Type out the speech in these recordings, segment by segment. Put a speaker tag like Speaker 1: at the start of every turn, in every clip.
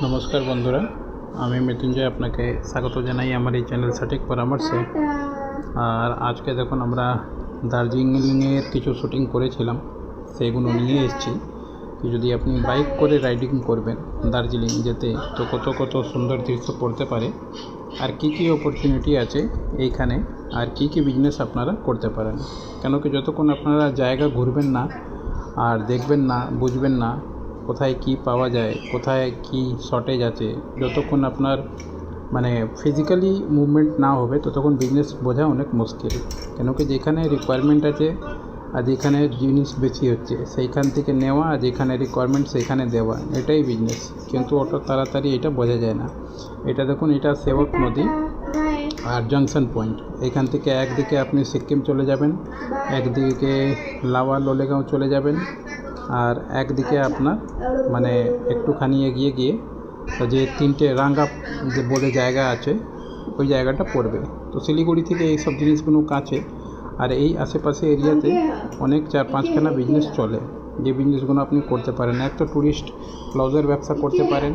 Speaker 1: নমস্কার বন্ধুরা, আমি মৃত্যুঞ্জয় আপনাকে স্বাগত জানাই আমার এই চ্যানেল সঠিক পরামর্শে। আর আজকে দেখুন আমরা দার্জিলিংয়ের কিছু শুটিং করেছিলাম, সেগুলো নিয়ে এসেছি। যদি আপনি বাইক করে রাইডিং করবেন দার্জিলিং যেতে, তো কত কত সুন্দর দৃশ্য পড়তে পারে, আর কি কি অপরচুনিটি আছে এইখানে, আর কি কি বিজনেস আপনারা করতে পারেন। কেন কি যতক্ষণ আপনারা জায়গা ঘুরবেন না আর দেখবেন না, বুঝবেন না কোথায় কি পাওয়া যায়, কোথায় কি শর্টেজ আছে, যতক্ষণ আপনার ফিজিক্যালি মুভমেন্ট না হবে ততক্ষণ বিজনেস বোঝা অনেক মুশকিল। কেন কি যেখানে রিকোয়ারমেন্ট আছে আর যেখানে জিনিস বেশি হচ্ছে সেইখান থেকে নেওয়া, আর যেখানে রিকোয়ারমেন্ট সেখানে দেওয়া, এটাই বিজনেস। কিন্তু অত তাড়াতাড়ি এটা বোঝা যায় না। এটা দেখুন, এটা সেবক নদী আর জংশন পয়েন্ট। এখান থেকে একদিকে আপনি সিকিম চলে যাবেন, একদিকে লাওয়া লোলেগাঁও চলে যাবেন, আর একদিকে আপনার একটুখানি এগিয়ে গিয়ে যে তিনটে রাঙ্গা যে বলে জায়গা আছে ওই জায়গাটা পড়বে। তো শিলিগুড়ি থেকে এই সব জিনিসগুলো কাছে, আর এই আশেপাশে এরিয়াতে অনেক 4-5খানা বিজনেস চলে, যে বিজনেসগুলো আপনি করতে পারেন। এক তো ট্যুরিস্ট লজের ব্যবসা করতে পারেন,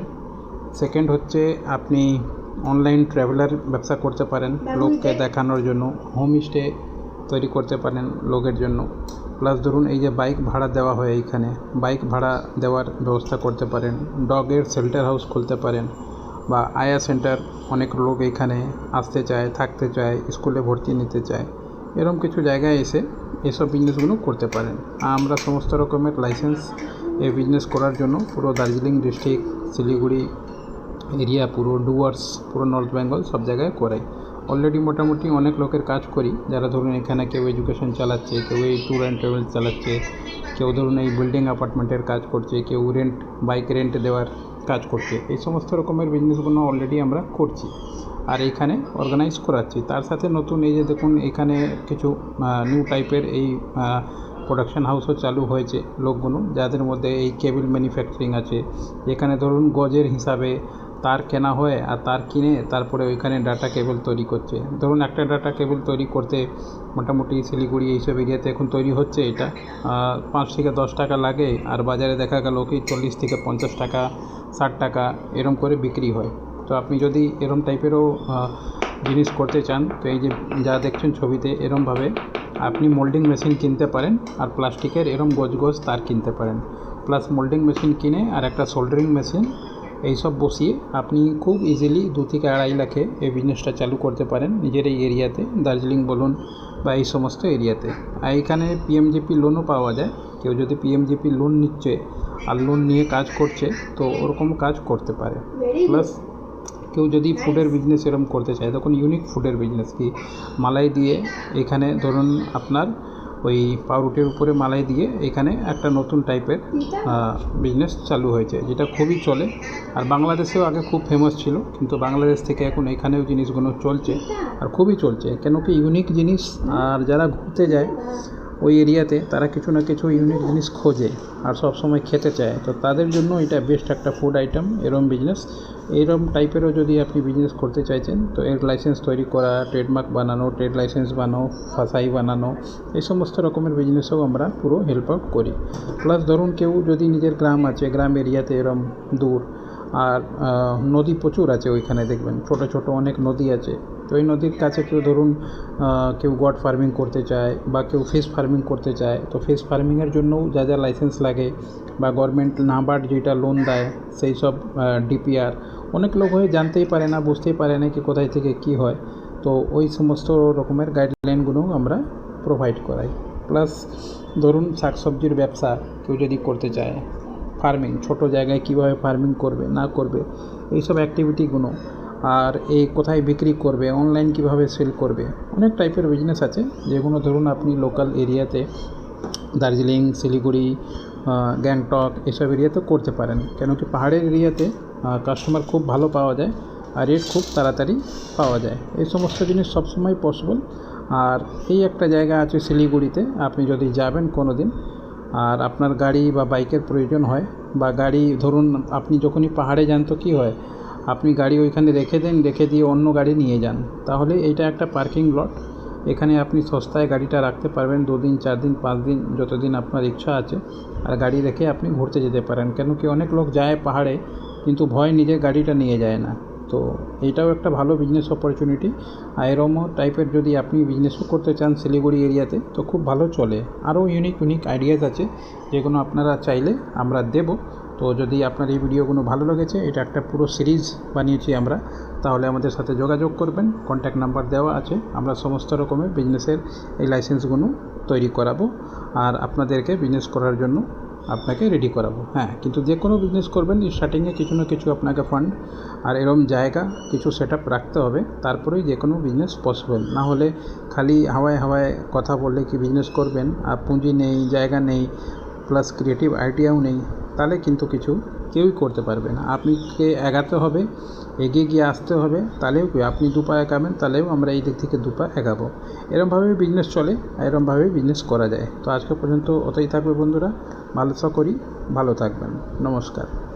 Speaker 1: সেকেন্ড হচ্ছে আপনি অনলাইন ট্রাভেলার ব্যবসা করতে পারেন লোককে দেখানোর জন্য, হোমস্টে তৈরি করতে পারেন লোকের জন্য। প্লাস ধরুন এই যে বাইক ভাড়া দেওয়া হয়, এইখানে বাইক ভাড়া দেওয়ার ব্যবস্থা করতে পারেন, ডগের শেল্টার হাউস খুলতে পারেন, বা আয়া সেন্টার, অনেক লোক এখানে আসতে চায়, থাকতে চায়, স্কুলে ভর্তি নিতে চায়, এরকম কিছু জায়গায় এসে এসব বিজনেসগুলো করতে পারেন। আমরা সমস্ত রকমের লাইসেন্স এই বিজনেস করার জন্য পুরো দার্জিলিং ডিস্ট্রিক্ট, শিলিগুড়ি এরিয়া, পুরো ডুয়ার্স, পুরো নর্থ বেঙ্গল সব জায়গায় করাই। অলরেডি মোটামুটি অনেক লোকের কাজ করি, যারা ধরুন এখানে কেউ এডুকেশন চালাচ্ছে, কেউ এই ট্যুর অ্যান্ড ট্রাভেলস চালাচ্ছে, কেউ ধরুন এই বিল্ডিং অ্যাপার্টমেন্টের কাজ করছে, কেউ বাইক রেন্ট দেওয়ার কাজ করছে। এই সমস্ত রকমের বিজনেসগুলো অলরেডি আমরা করছি আর এইখানে অর্গানাইজ করাচ্ছি। তার সাথে নতুন এই যে দেখুন এখানে কিছু নিউ টাইপের এই প্রোডাকশন হাউসও চালু হয়েছে লোকগুলো, যাদের মধ্যে এই কেবল ম্যানুফ্যাকচারিং আছে। এখানে ধরুন গজের হিসাবে তার কেনা হয়, আর তার কিনে তারপরে ওইখানে ডাটা কেবল তৈরি করছে। ধরুন একটা ডাটা কেবল তৈরি করতে মোটামুটি শিলিগুড়ি এইসব এরিয়াতে এখন তৈরি হচ্ছে, এটা 5 থেকে 10 টাকা লাগে, আর বাজারে দেখা গেল কি 40 থেকে 50 টাকা, 60 টাকা এরম করে বিক্রি হয়। তো আপনি যদি এরম টাইপেরও জিনিস করতে চান, তো এই যে যা দেখছেন ছবিতে এরমভাবে আপনি মোল্ডিং মেশিন কিনতে পারেন, আর প্লাস্টিকের এরম গজ তার কিনতে পারেন। প্লাস মোল্ডিং মেশিন কিনে আর একটা সোল্ডারিং মেশিন এইসব বসিয়ে আপনি খুব ইজিলি 2 থেকে 2.5 লাখে এই বিজনেসটা চালু করতে পারেন নিজের এই এরিয়াতে, দার্জিলিং বলুন বা এই সমস্ত এরিয়াতে। আর এখানে পিএমজিপি লোনও পাওয়া যায়। কেউ যদি পিএমজিপি লোন নিচ্ছে আর লোন নিয়ে কাজ করছে, তো ওরকম কাজ করতে পারে। প্লাস কেউ যদি ফুডের বিজনেস এরকম করতে চায়, তখন ইউনিক ফুডের বিজনেস কি মালাই দিয়ে, এখানে ধরুন আপনার ওই পাউরুটির উপরে মালাই দিয়ে এখানে একটা নতুন টাইপের বিজনেস চালু হয়েছে, যেটা খুবই চলে। আর বাংলাদেশেও আগে খুব ফেমাস ছিল, কিন্তু বাংলাদেশ থেকে এখন এখানেও জিনিসগুলো চলছে আর খুবই চলছে। কেন কি ইউনিক জিনিস, আর যারা ঘুরতে যায় ওই এরিয়াতে তারা কিছু না কিছু ইউনিক জিনিস খোঁজে আর সব সময় খেতে চায়, তো তাদের জন্য এটা বেস্ট একটা ফুড আইটেম এরম বিজনেস। এইরকম টাইপেরও যদি আপনি বিজনেস করতে চাইছেন, তো এর লাইসেন্স তৈরি করা, ট্রেডমার্ক বানানো, ট্রেড লাইসেন্স বানানো, ফাসাই বানানো, এই সমস্ত রকমের বিজনেসও আমরা পুরো হেল্প আউট করি। প্লাস ধরুন কেউ যদি নিজের গ্রাম আছে, গ্রাম এরিয়াতে এরম দূর, আর নদী প্রচুর আছে ওইখানে, দেখবেন ছোট ছোট অনেক নদী আছে, তো ওই নদীর কাছে কেউ ধরুন কেউ গড ফার্মিং করতে চায় বা কেউ ফিশ ফার্মিং করতে চায়, তো ফিশ ফার্মিংয়ের জন্যও যা যা লাইসেন্স লাগে, বা গভর্নমেন্ট নাবার্ড যেটা লোন দেয় সেই সব ডিপিআর, অনেক লোক হয়ে জানতেই পারে না, বুঝতেই পারে না কি কোথায় থেকে কি হয়, তো ওই সমস্ত রকমের গাইডলাইনগুলোও আমরা প্রোভাইড করাই। প্লাস ধরুন শাকসবজির ব্যবসা কেউ যদি করতে চায়, ফার্মিং ছোট জায়গায় কীভাবে ফার্মিং করবে না করবে, এইসব অ্যাক্টিভিটিগুলো, আর এই কোথায় বিক্রি করবে, অনলাইন কিভাবে সেল করবে, অনেক টাইপের বিজনেস আছে, যেগুলো ধরুন আপনি লোকাল এরিয়াতে দার্জিলিং, শিলিগুড়ি, গ্যাংটক এসব এরিয়াতে করতে পারেন। কেন কি পাহাড়ের এরিয়াতে কাস্টমার খুব ভালো পাওয়া যায় আর রেট খুব তাড়াতাড়ি পাওয়া যায়। এই সমস্ত জিনিস সবসময় পসিবল। আর এই একটা জায়গা আছে শিলিগুড়িতে, আপনি যদি যাবেন কোনো দিন আর আপনার গাড়ি বা বাইকের প্রয়োজন হয়, বা গাড়ি ধরুন আপনি যখনই পাহাড়ে যান তো কী হয়, আপনি গাড়ি ওইখানে রেখে দেন, রেখে দিয়ে অন্য গাড়ি নিয়ে যান, তাহলে এইটা একটা পার্কিং লট। এখানে আপনি সস্তায় গাড়িটা রাখতে পারবেন 2 দিন, 4 দিন, 5 দিন, যতদিন আপনার ইচ্ছা আছে, আর গাড়ি রেখে আপনি ঘুরতে যেতে পারেন। কেন কি অনেক লোক যায় পাহাড়ে কিন্তু ভয় নিজের গাড়িটা নিয়ে যায় না। তো এটাও একটা ভালো বিজনেস অপরচুনিটি। এরকম টাইপের যদি আপনি বিজনেসও করতে চান শিলিগুড়ি এরিয়াতে তো খুব ভালো চলে। আরও ইউনিক আইডিয়াস আছে যেগুলো আপনারা চাইলে আমরা দেব। তো যদি আপনার এই ভিডিওগুলো ভালো লেগেছে, এটা একটা পুরো সিরিজ বানিয়েছি আমরা, তাহলে আমাদের সাথে যোগাযোগ করবেন। কন্ট্যাক্ট নাম্বার দেওয়া আছে। আমরা সমস্ত রকমের বিজনেসের এই লাইসেন্সগুলো তৈরি করাবো আর আপনাদেরকে বিজনেস করার জন্য আপনাকে রেডি করাবো। হ্যাঁ, কিন্তু যে কোনো বিজনেস করবেন স্টার্টিংয়ে কিছু না কিছু আপনাকে ফান্ড আর এরকম জায়গা কিছু সেট আপ রাখতে হবে, তারপরেই যে কোনো বিজনেস পসিবল। না হলে খালি হাওয়ায় কথা বললে কি বিজনেস করবেন, আর পুঁজি নেই, জায়গা নেই, প্লাস ক্রিয়েটিভ আইডিয়াও নেই, তাহলে কিন্তু কিছু কেউই করতে পারবে না। আপনাকে এগাতে হবে, এগিয়ে গিয়ে আসতে হবে, তাহলেও কি আপনি দু পা এগাবেন, তাহলেও আমরা এই দিক থেকে দু পা এগাবো। এরমভাবেই বিজনেস চলে, এরমভাবেই বিজনেস করা যায়। তো আজকে পর্যন্ত অতই থাকবে বন্ধুরা। ভালো করি, ভালো থাকবেন। নমস্কার।